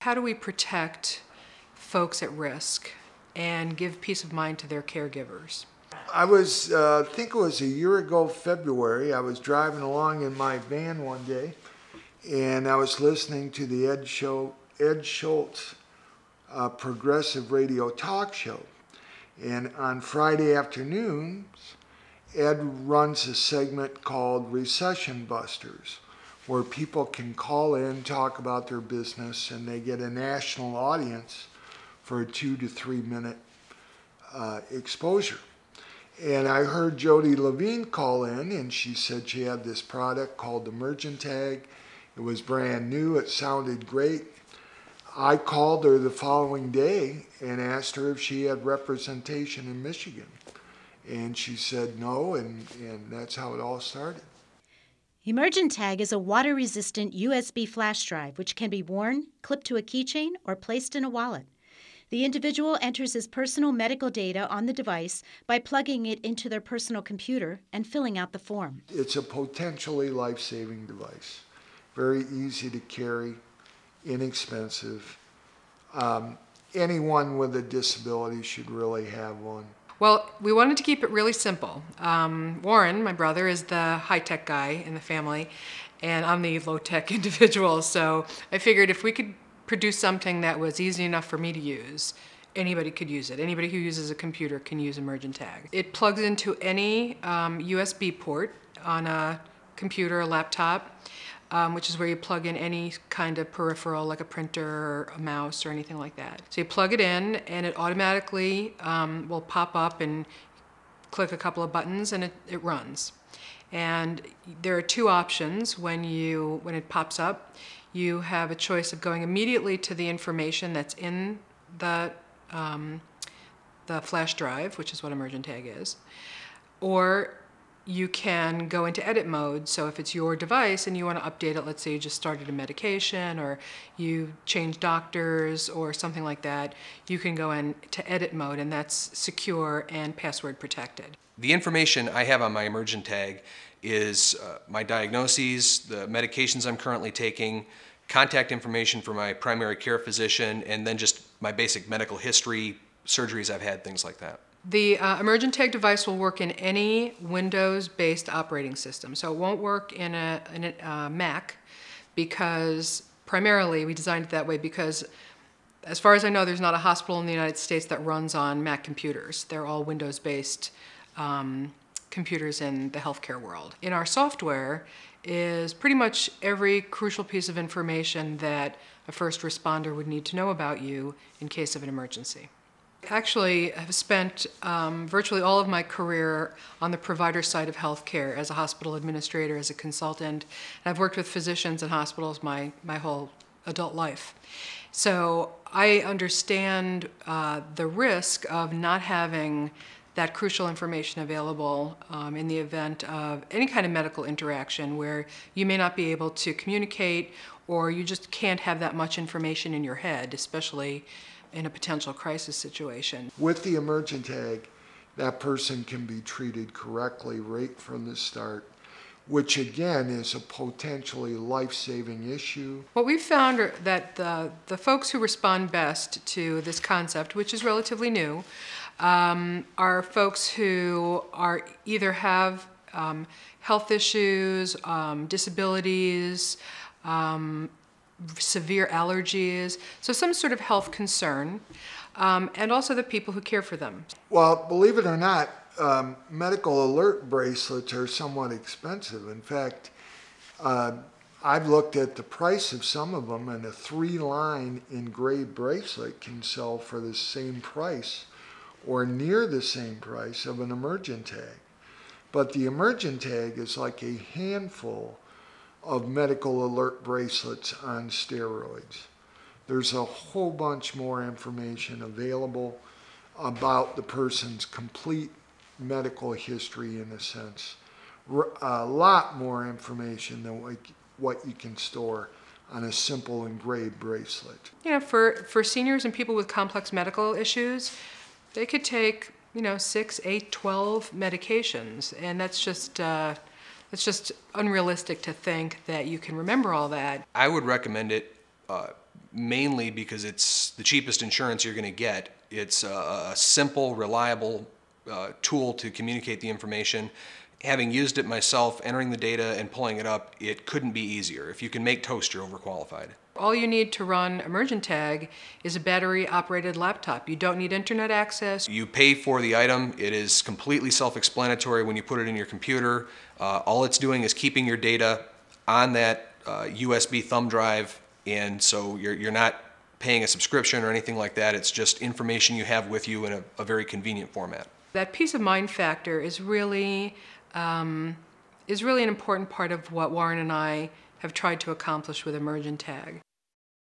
How do we protect folks at risk and give peace of mind to their caregivers? I think it was a year ago, February, I was driving along in my van one day and I was listening to the Ed Schultz progressive radio talk show. And on Friday afternoons, Ed runs a segment called Recession Busters, where people can call in, talk about their business, and they get a national audience for a 2 to 3 minute exposure. And I heard Jody Levine call in, and she said she had this product called Emergentag. It was brand new. It sounded great. I called her the following day and asked her if she had representation in Michigan. And she said no, and that's how it all started. Emergentag is a water-resistant USB flash drive which can be worn, clipped to a keychain, or placed in a wallet. The individual enters his personal medical data on the device by plugging it into their personal computer and filling out the form. It's a potentially life-saving device. Very easy to carry, inexpensive. Anyone with a disability should really have one. Well, we wanted to keep it really simple. Warren, my brother, is the high-tech guy in the family, and I'm the low-tech individual. So I figured if we could produce something that was easy enough for me to use, anybody could use it. Anybody who uses a computer can use Emergentag. It plugs into any USB port on a computer or laptop, which is where you plug in any kind of peripheral like a printer or a mouse or anything like that. So you plug it in and it automatically will pop up and click a couple of buttons and it runs. And there are two options when it pops up. You have a choice of going immediately to the information that's in the flash drive, which is what Emergentag is, or you can go into edit mode. So if it's your device and you want to update it, let's say you just started a medication or you changed doctors or something like that, you can go into edit mode, and that's secure and password protected. The information I have on my Emergentag is my diagnoses, the medications I'm currently taking, contact information for my primary care physician, and then just my basic medical history, surgeries I've had, things like that. The Emergentag device will work in any Windows-based operating system. So it won't work in a Mac, because primarily we designed it that way because, as far as I know, there's not a hospital in the United States that runs on Mac computers. They're all Windows-based computers in the healthcare world. In our software is pretty much every crucial piece of information that a first responder would need to know about you in case of an emergency. Actually, I have spent virtually all of my career on the provider side of healthcare as a hospital administrator, as a consultant. And I've worked with physicians in hospitals my whole adult life. So I understand the risk of not having that crucial information available in the event of any kind of medical interaction where you may not be able to communicate, or you just can't have that much information in your head, especially in a potential crisis situation. With the Emergentag, that person can be treated correctly right from the start, which again is a potentially life-saving issue. What we've found are that the folks who respond best to this concept, which is relatively new, are folks who either have health issues, disabilities, severe allergies, so some sort of health concern, and also the people who care for them. Well, believe it or not, medical alert bracelets are somewhat expensive. In fact, I've looked at the price of some of them, and a 3-line engraved bracelet can sell for the same price or near the same price of an Emergentag. But the Emergentag is like a handful of medical alert bracelets on steroids. There's a whole bunch more information available about the person's complete medical history, in a sense. A lot more information than what you can store on a simple engraved bracelet. You know, for seniors and people with complex medical issues, they could take, 6, 8, 12 medications, and that's just it's just unrealistic to think that you can remember all that. I would recommend it mainly because it's the cheapest insurance you're going to get. It's a simple, reliable tool to communicate the information. Having used it myself, entering the data and pulling it up, it couldn't be easier. If you can make toast, you're overqualified. All you need to run Emergentag is a battery-operated laptop. You don't need internet access. You pay for the item. It is completely self-explanatory when you put it in your computer. All it's doing is keeping your data on that USB thumb drive, and so you're not paying a subscription or anything like that. It's just information you have with you in a very convenient format. That peace of mind factor is really an important part of what Warren and I have tried to accomplish with Emergentag.